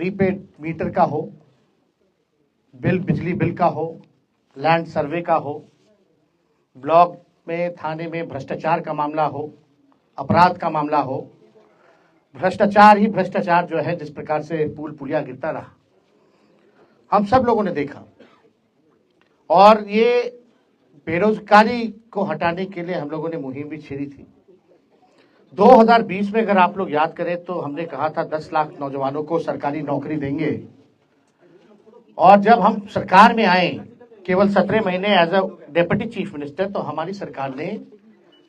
Prepaid meter का हो, बिजली बिल का हो, लैंड सर्वे का हो, ब्लॉक में थाने में भ्रष्टाचार का मामला हो, अपराध का मामला हो, भ्रष्टाचार ही भ्रष्टाचार जो है, जिस प्रकार से पुल पुलिया गिरता रहा, हम सब लोगों ने देखा। और ये बेरोजगारी को हटाने के लिए हम लोगों ने मुहिम भी छेड़ी थी। 2020 में अगर आप लोग याद करें तो हमने कहा था 10 लाख नौजवानों को सरकारी नौकरी देंगे, और जब हम सरकार में आए केवल 17 महीने as a deputy chief minister, तो हमारी सरकार ने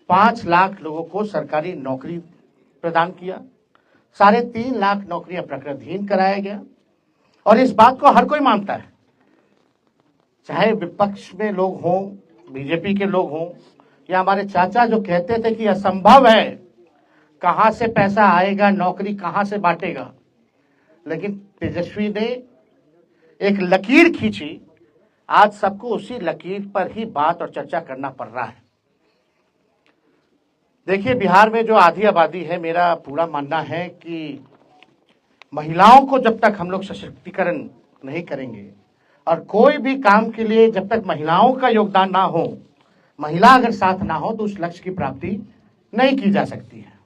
5 लाख लोगों को सरकारी नौकरी प्रदान किया। 3.5 लाख नौकरियां प्रकृतिहीन कराया गया। और इस बात को हर कोई मानता है, चाहे विपक्ष में लोग हों, बीजेपी के लोग हों, या हमारे चाचा जो कहते थे कि असंभव है, कहां से पैसा आएगा, नौकरी कहां से बांटेगा। लेकिन तेजस्वी ने एक लकीर खींची, आज सबको उसी लकीर पर ही बात और चर्चा करना पड़ रहा है। देखिए, बिहार में जो आधी आबादी है, मेरा पूरा मानना है कि महिलाओं को जब तक हम लोग सशक्तिकरण नहीं करेंगे, और कोई भी काम के लिए जब तक महिलाओं का योगदान ना हो, महिला अगर साथ ना हो, तो उस लक्ष्य की प्राप्ति नहीं की जा सकती है।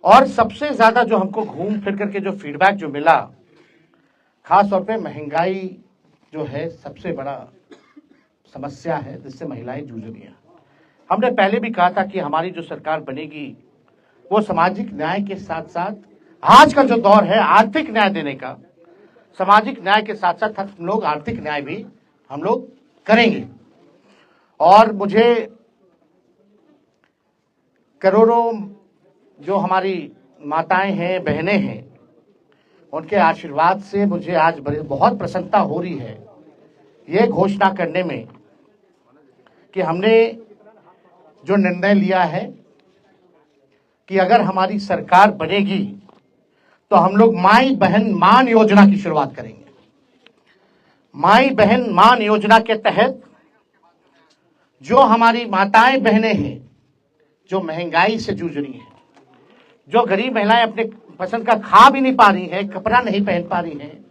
और सबसे ज्यादा जो हमको घूम फिर करके जो फीडबैक जो मिला, खास तौर पे महंगाई जो है सबसे बड़ा समस्या है जिससे महिलाएं जूझ रही हैं। हमने पहले भी कहा था कि हमारी जो सरकार बनेगी वो सामाजिक न्याय के साथ साथ, आज का जो दौर है आर्थिक न्याय देने का, सामाजिक न्याय के साथ साथ हम लोग आर्थिक न्याय भी हम लोग करेंगे। और मुझे करोड़ों जो हमारी माताएं हैं, बहनें हैं, उनके आशीर्वाद से मुझे आज बहुत प्रसन्नता हो रही है ये घोषणा करने में कि हमने जो निर्णय लिया है कि अगर हमारी सरकार बनेगी तो हम लोग माई बहन मान योजना की शुरुआत करेंगे। माई बहन मान योजना के तहत जो हमारी माताएं बहनें हैं, जो महंगाई से जूझ रही हैं, जो गरीब महिलाएं अपने पसंद का खा भी नहीं पा रही हैं, कपड़ा नहीं पहन पा रही हैं,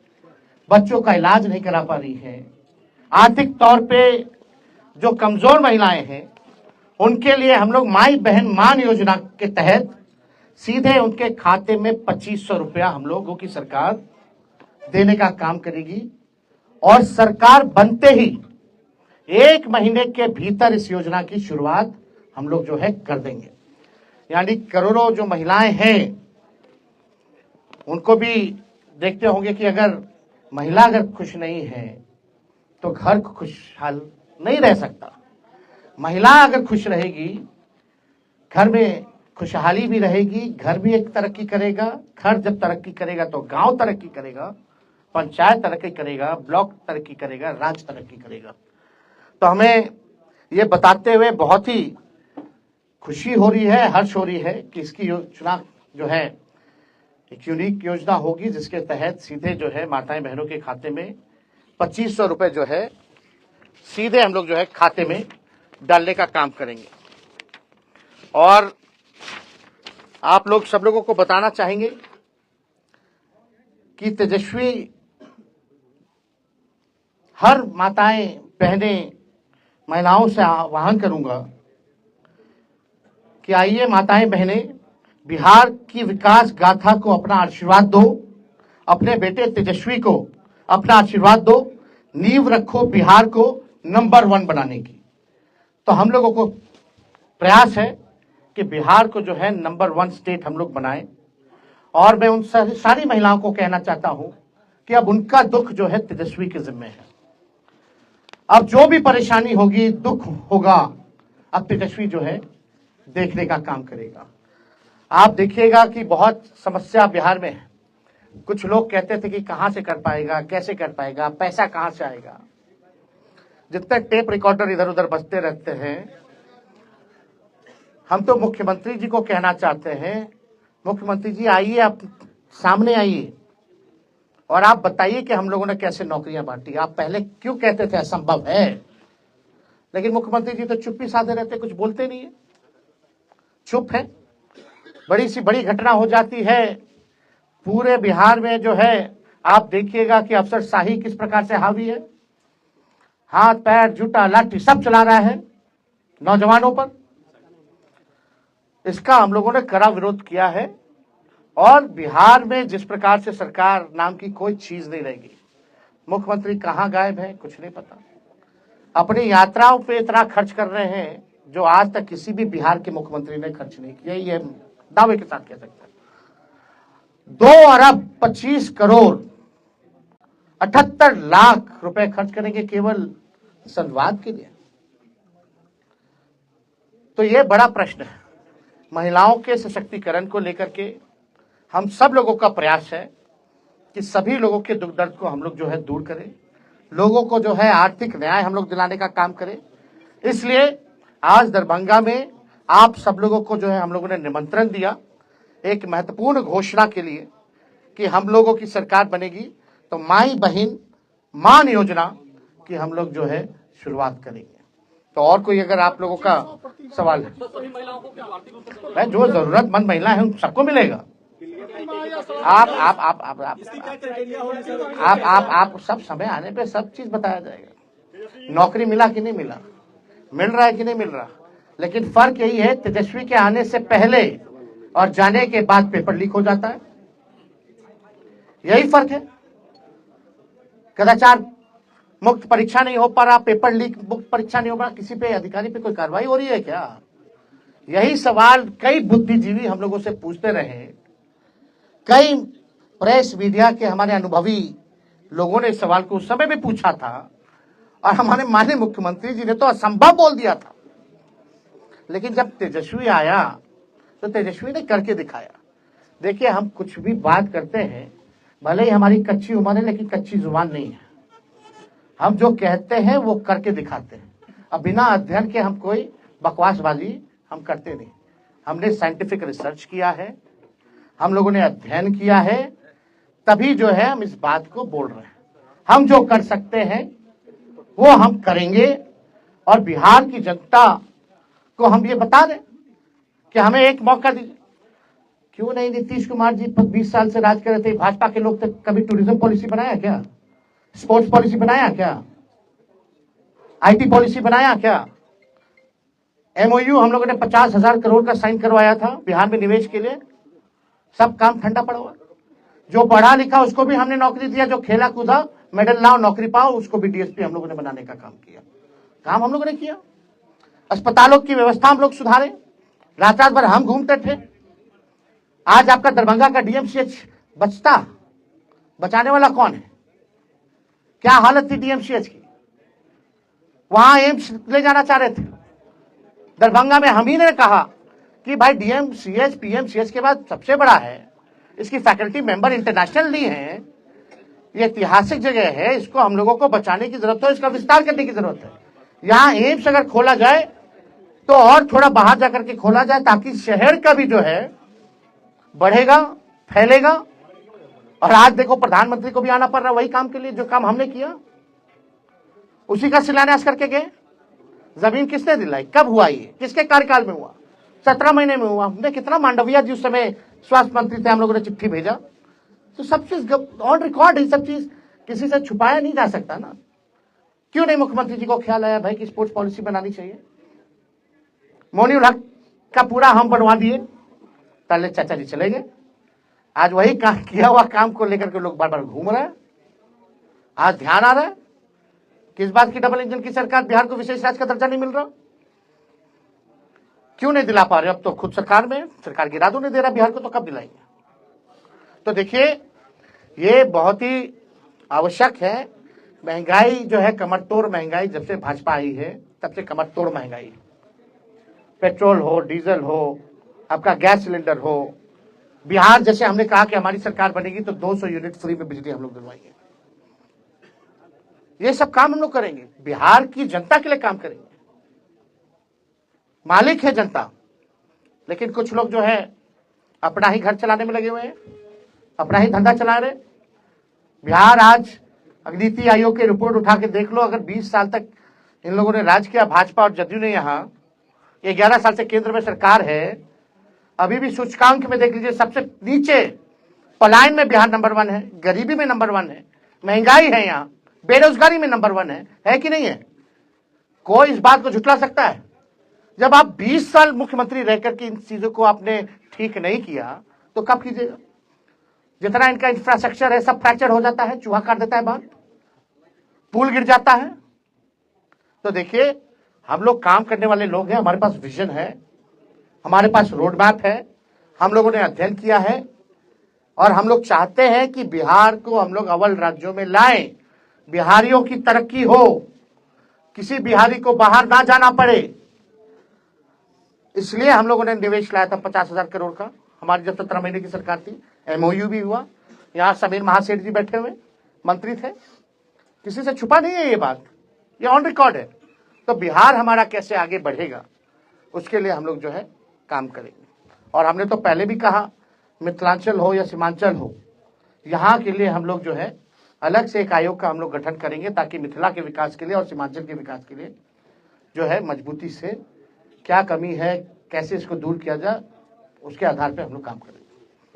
बच्चों का इलाज नहीं करा पा रही हैं, आर्थिक तौर पे जो कमजोर महिलाएं हैं, उनके लिए हम लोग माई बहन मान योजना के तहत सीधे उनके खाते में 2500 रुपया हम लोगों की सरकार देने का काम करेगी। और सरकार बनते ही 1 महीने के भीतर इस योजना की शुरुआत हम लोग जो है कर देंगे। यानी करोड़ों जो महिलाएं हैं उनको भी देखते होंगे कि अगर महिला अगर खुश नहीं है तो घर खुशहाल नहीं रह सकता। महिला अगर खुश रहेगी, घर में खुशहाली भी रहेगी, घर भी एक तरक्की करेगा, घर जब तरक्की करेगा तो गांव तरक्की करेगा, पंचायत तरक्की करेगा, ब्लॉक तरक्की करेगा, राज्य तरक्की करेगा। तो हमें ये बताते हुए बहुत ही खुशी हो रही है, हर्ष हो रही है कि इसकी योजना जो है एक यूनिक योजना होगी, जिसके तहत सीधे जो है माताएं बहनों के खाते में 2500 रुपए जो है सीधे हम लोग जो है खाते में डालने का काम करेंगे। और आप लोग सब लोगों को बताना चाहेंगे कि तेजस्वी हर माताएं बहनें महिलाओं से आह्वान करूंगा कि आइए माताएं बहनें, बिहार की विकास गाथा को अपना आशीर्वाद दो, अपने बेटे तेजस्वी को अपना आशीर्वाद दो, नींव रखो बिहार को नंबर 1 बनाने की। तो हम लोगों को प्रयास है कि बिहार को जो है नंबर 1 स्टेट हम लोग बनाएं। और मैं उन सारी महिलाओं को कहना चाहता हूं कि अब उनका दुख जो है तेजस्वी के जिम्मे है। अब जो भी परेशानी होगी, दुख होगा, अब तेजस्वी जो है देखने का काम करेगा। आप देखिएगा कि बहुत समस्या बिहार में है। कुछ लोग कहते थे कि कहां से कर पाएगा, कैसे कर पाएगा, पैसा कहां से आएगा। जितने टेप रिकॉर्डर इधर उधर बजते रहते हैं, हम तो मुख्यमंत्री जी को कहना चाहते हैं, मुख्यमंत्री जी आइए, आप सामने आइए और आप बताइए कि हम लोगों ने कैसे नौकरियां बांटी। आप पहले क्यों कहते थे असंभव है, लेकिन मुख्यमंत्री जी तो चुप्पी साधे रहते, कुछ बोलते नहीं है, चुप है। बड़ी सी बड़ी घटना हो जाती है पूरे बिहार में जो है आप देखिएगा कि अफसरशाही किस प्रकार से हावी है, हाथ पैर जूता लाठी सब चला रहा है नौजवानों पर। इसका हम लोगों ने कड़ा विरोध किया है और बिहार में जिस प्रकार से सरकार नाम की कोई चीज नहीं रहेगी। मुख्यमंत्री कहां गायब है कुछ नहीं पता, अपनी यात्राओं पे इतना खर्च कर रहे हैं जो आज तक किसी भी बिहार के मुख्यमंत्री ने खर्च नहीं किया, ये दावे के साथ कह सकते हैं। 2 अरब 25 करोड़ 78 लाख रुपए खर्च करेंगे केवल संवाद के लिए। तो ये बड़ा प्रश्न है। महिलाओं के सशक्तिकरण को लेकर के हम सब लोगों का प्रयास है कि सभी लोगों के दुख दर्द को हम लोग जो है दूर करें, लोगों को जो है आर्थिक न्याय हम लोग दिलाने का काम करें। इसलिए आज दरभंगा में आप सब लोगों को जो है हम लोगों ने निमंत्रण दिया एक महत्वपूर्ण घोषणा के लिए कि हम लोगों की सरकार बनेगी तो माई बहन मान योजना की हम लोग जो है शुरुआत करेंगे। तो और कोई अगर आप लोगों का सवाल है, मैं जो जरूरतमंद महिला है उन सबको मिलेगा। आप सब समय आने पे सब चीज बताया जाएगा। नौकरी मिला कि नहीं मिला, मिल रहा है कि नहीं मिल रहा, लेकिन फर्क यही है तेजस्वी के आने से पहले और जाने के बाद पेपर लीक हो जाता है, यही फर्क है। कदाचार मुक्त परीक्षा नहीं हो पा रहा, पेपर लीक मुक्त परीक्षा नहीं हो पा रहा, किसी पे अधिकारी पे कोई कार्रवाई हो रही है क्या? यही सवाल कई बुद्धिजीवी हम लोगों से पूछते रहे, कई प्रेस मीडिया के हमारे अनुभवी लोगों ने इस सवाल को उस समय भी पूछा था और हमारे माननीय मुख्यमंत्री जी ने तो असंभव बोल दिया था। लेकिन जब तेजस्वी आया तो तेजस्वी ने करके दिखाया। देखिए, हम कुछ भी बात करते हैं, भले ही हमारी कच्ची उम्र है लेकिन कच्ची जुबान नहीं है। हम जो कहते हैं वो करके दिखाते हैं। अब बिना अध्ययन के हम कोई बकवासबाजी हम करते नहीं। हमने साइंटिफिक रिसर्च किया है, हम लोगों ने अध्ययन किया है, तभी जो है हम इस बात को बोल रहे हैं। हम जो कर सकते हैं वो हम करेंगे और बिहार की जनता को हम ये बता दें कि हमें एक मौका दीजिए। क्यों नहीं? नीतीश कुमार जी 20 साल से राज कर रहे थे, भाजपा के लोग तक कभी टूरिज्म पॉलिसी बनाया क्या? स्पोर्ट्स पॉलिसी बनाया क्या? आईटी पॉलिसी बनाया क्या? एमओयू हम लोगों ने 50,000 करोड़ का साइन करवाया था बिहार में निवेश के लिए, सब काम ठंडा पड़ा हुआ। जो पढ़ा लिखा उसको भी हमने नौकरी दिया, जो खेला कूदा मेडल लाओ नौकरी पाओ उसको भी डीएसपी हम लोगों ने बनाने का काम किया। काम हम लोगों ने किया। अस्पतालों की व्यवस्था हम लोग सुधारे, रात रात भर हम घूमते थे। आज आपका दरभंगा का डीएमसीएच बचता, बचाने वाला कौन है? क्या हालत थी डीएमसीएच की? वहां एम्स ले जाना चाह रहे थे। दरभंगा में हम ही ने कहा कि भाई डीएमसीएच पीएमसीएच के बाद सबसे बड़ा है, इसकी फैकल्टी मेंबर इंटरनेशनली है, ये ऐतिहासिक जगह है, इसको हम लोगों को बचाने की जरूरत है, इसका विस्तार करने की जरूरत है। यहाँ एम्स अगर खोला जाए तो और थोड़ा बाहर जाकर के खोला जाए ताकि शहर का भी जो है बढ़ेगा, फैलेगा। और आज देखो प्रधानमंत्री को भी आना पड़ रहा वही काम के लिए जो काम हमने किया, उसी का शिलान्यास करके गए। जमीन किसने दिलाई, कब हुआ, ये किसके कार्यकाल में हुआ? 17 महीने में हुआ। हमने कितना मांडविया जी उस समय स्वास्थ्य मंत्री थे, हम लोगों ने चिट्ठी भेजा। तो सब चीज ऑन रिकॉर्ड है, सब चीज किसी से छुपाया नहीं जा सकता ना। क्यों नहीं मुख्यमंत्री जी को ख्याल आया भाई कि स्पोर्ट्स पॉलिसी बनानी चाहिए? मोनीउल हक का पूरा हम बनवा दिए, पहले चाचा जी चले गए। आज वही काम किया हुआ काम को लेकर के लोग बार बार घूम रहे हैं। आज ध्यान आ रहा है किस बात की डबल इंजन की सरकार, बिहार को विशेष राज्य का दर्जा नहीं मिल रहा, क्यों नहीं दिला पा रहे? अब तो खुद सरकार में, सरकार गिरा दो, नहीं दे रहा बिहार को, तो कब दिलाएंगे? तो देखिए, ये बहुत ही आवश्यक है। महंगाई जो है कमर तोड़ महंगाई, जब से भाजपा आई है तब से कमर तोड़ महंगाई। पेट्रोल हो, डीजल हो, आपका गैस सिलेंडर हो। बिहार जैसे हमने कहा कि हमारी सरकार बनेगी तो 200 यूनिट फ्री में बिजली हम लोग दिलवाएंगे। ये सब काम हम लोग करेंगे, बिहार की जनता के लिए काम करेंगे। मालिक है जनता, लेकिन कुछ लोग जो है अपना ही घर चलाने में लगे हुए हैं, अपना ही धंधा चला रहे। बिहार आज नीति आयोग की रिपोर्ट उठा के देख लो, अगर 20 साल तक इन लोगों ने राज किया, भाजपा और जदयू ने, यहाँ 11 साल से केंद्र में सरकार है, अभी भी सूचकांक में देख लीजिए सबसे नीचे पलायन में बिहार नंबर 1 है, गरीबी में नंबर 1 है, महंगाई है, यहाँ बेरोजगारी में नंबर 1 है कि नहीं है? कोई इस बात को झुटला सकता है? जब आप 20 साल मुख्यमंत्री रह करके इन चीजों को आपने ठीक नहीं किया तो कब कीजिएगा? जितना इनका इंफ्रास्ट्रक्चर है सब फ्रैक्चर हो जाता है, चूहा काट देता है बाहर, पुल गिर जाता है। तो देखिए, हम लोग काम करने वाले लोग हैं, हमारे पास विजन है, हमारे पास रोड मैप है, हम लोगों ने अध्ययन किया है और हम लोग चाहते हैं कि बिहार को हम लोग अव्वल राज्यों में लाएं, बिहारियों की तरक्की हो, किसी बिहारी को बाहर ना जाना पड़े। इसलिए हम लोगों ने निवेश लाया था 50,000 करोड़ का, हमारी जब 17 महीने की सरकार थी। MOU भी हुआ, यहाँ समीर महासेठ जी बैठे हुए मंत्री थे, किसी से छुपा नहीं है ये बात, ये ऑन रिकॉर्ड है। तो बिहार हमारा कैसे आगे बढ़ेगा उसके लिए हम लोग जो है काम करेंगे। और हमने तो पहले भी कहा, मिथिलांचल हो या सीमांचल हो, यहाँ के लिए हम लोग जो है अलग से एक आयोग का हम लोग गठन करेंगे, ताकि मिथिला के विकास के लिए और सीमांचल के विकास के लिए जो है मजबूती से क्या कमी है, कैसे इसको दूर किया जाए, उसके आधार पे हम लोग काम करेंगे।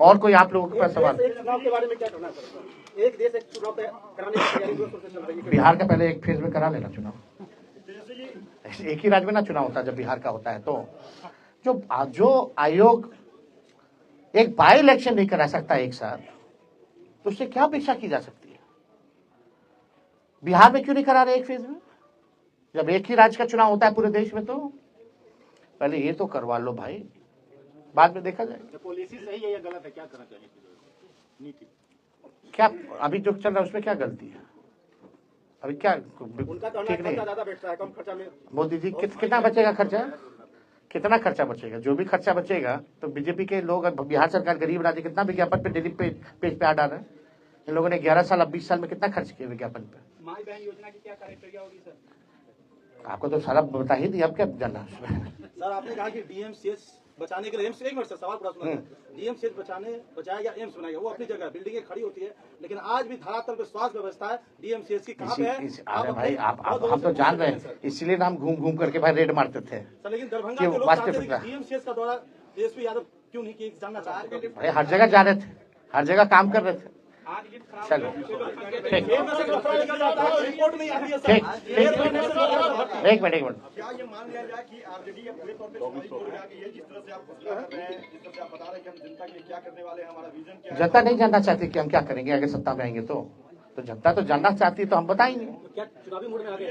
और कोई आप लोगों के पास सवाल? चुनाव के बारे में क्या कहना चाहते हैं? एक देश एक चुनाव कराने की तैयारी जोर शोर से चल रही है। बिहार का पहले एक फेज में करा लेना चुनाव, एक ही राज्य में ना चुनाव होता है। जब बिहार का होता है तो जो आयोग एक बाई इलेक्शन नहीं करा सकता एक साथ, तो उससे क्या अपेक्षा की जा सकती है? बिहार में क्यों नहीं करा रहे एक फेज में, जब एक ही राज्य का चुनाव होता है पूरे देश में? तो पहले ये तो करवा लो भाई, बाद में देखा जाएगा। पॉलिसी सही है या गलत है, क्या करना चाहिए नीति? क्या अभी जो चल रहा है उसमें क्या गलती है? अभी क्या उनका तो ठीक नहीं? ज्यादा बैठता है, कम खर्चा में। मोदी जी कितना बचेगा खर्चा? कितना खर्चा बचेगा? जो भी खर्चा बचेगा तो बीजेपी के लोग, बिहार सरकार गरीब राज्य, कितना विज्ञापन पे डेली पेज पे आ डाल रहे हैं। इन लोगों ने 11 साल अब 20 साल में कितना खर्च किया विज्ञापन पे? माई बहन योजना की क्या कार्यक्रिया होगी सर? आपको तो सारा बता ही दिया, अब क्या जानना उसमें? सर आपने कहा कि DMCH बचाने के लिए एम्स, एक मिनट सर सवाल पूरा सुना। DMCH बचाएगा, एम्स बनाएगा, वो अपनी जगह बिल्डिंगें खड़ी होती है, लेकिन आज भी धरातल पे स्वास्थ्य व्यवस्था है DMCH की कहाँ पे है? अरे भाई आप तो जान रहे हैं, इसीलिए हम घूम घूम करके भाई रेड मारते थे सर। लेकिन दरभंगा के लोग चाहते थे कि DMCH का दौरा तेजस्वी यादव क्यों नहीं किया, जानना चाहते हैं। भाई हर जगह जा रहे थे, हर जगह काम कर रहे थे। चलो ठीक, रिपोर्ट नहीं आती है सर। एक मिनट। क्या ये मान लिया जाए कि RJD ये पूरे तौर पे चुनावी मोड में आ गई है? जिस तरह से आप फैसला कर रहे हैं, जिस तरह से आप बता रहे हैं कि हम जनता के लिए क्या करने वाले हैं, हमारा विजन क्या है। जनता नहीं जानना चाहती कि हम क्या करेंगे अगर सत्ता में आएंगे तो जनता तो जानना चाहती है, तो हम बताएंगे। क्या चुनावी मोड में आ गए?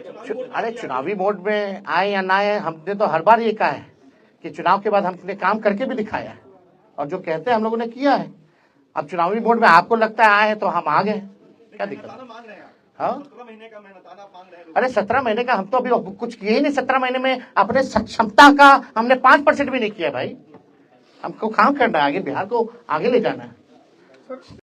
अरे चुनावी मोड में आए या ना आए, हमने तो हर बार ये कहा है कि चुनाव के बाद हमने काम करके भी दिखाया है, और जो कहते हैं हम लोगों ने किया है। अब चुनावी मोड में आपको लगता है आए तो हम आ गए, क्या दिक्कत? हाँ 17 महीने का मेहनताना मांग रहे हैं। अरे 17 महीने का हम तो अभी कुछ किए ही नहीं। 17 महीने में अपने क्षमता का हमने 5% भी नहीं किया भाई। हमको काम करना है, आगे बिहार को आगे ले जाना है।